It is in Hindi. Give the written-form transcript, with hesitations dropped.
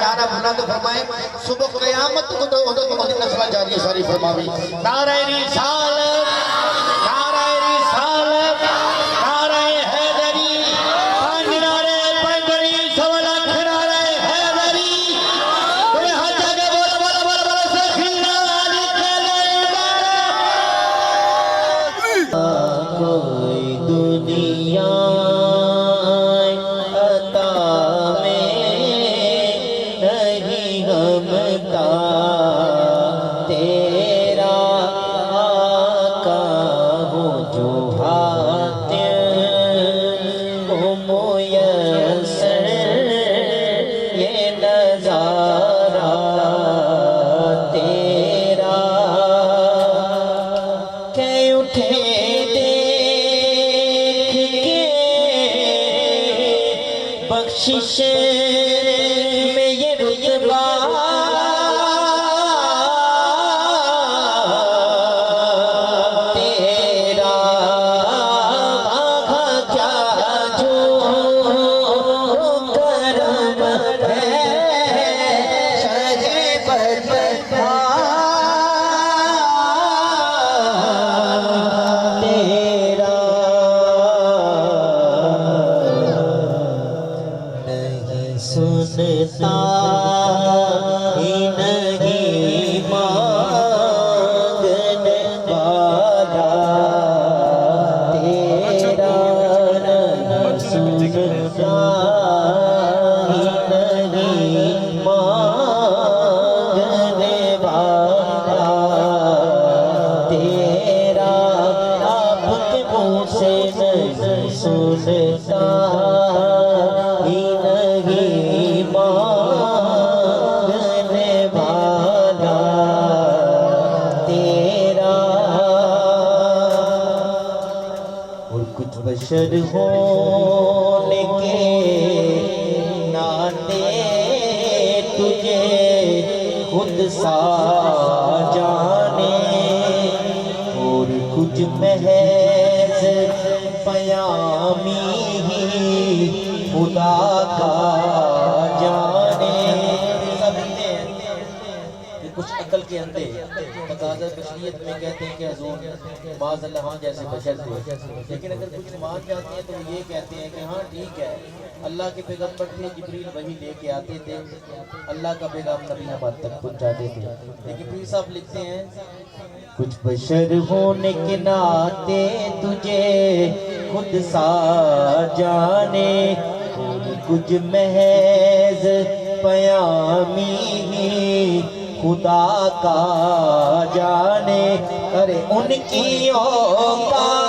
नारा बुलंद फरमाए सुबह क़यामत को तो उन्होंने नस्ल जारी सारी फरमावी नारे रिसालत नारे रिसालत नारे हैदरी पांच नारे पैदरी सवा लाख नारे हैदरी कोई हाथ आगे बोल बोल बोल बोल सखीना अली के कोई दुनिया बख्शिश में ये रुतबा तेरा आगा क्या जो करम है शहे बदखा तेरा सुनता ही नहीं मांगने वाला तेरा सुनता ही नहीं मांगने वाला तेरा आपके मुँह से नहीं सुनता बशर होने के नाते तुझे खुद सा जाने और कुछ महज पयामी ही खुदा का जाने कुछ अकल के अंदर तकाज़ा बशरियत में कहते हैं कि हुज़ूर माज़अल्लाह हाँ जैसे बशर थे, लेकिन अगर कुछ मान जाते हैं तो वो ये कहते हैं कि हाँ ठीक है अल्लाह के पैगम्बर थे, जिब्रील वही लेके आते थे, अल्लाह का पैगाम नबी हमाद तक पहुँचाते थे। लेकिन पीर साहब लिखते हैं कुछ बशर होने के नाते तुझे खुद सा जाने कुछ महज पयामी खुदा का जाने, अरे उनकी औकात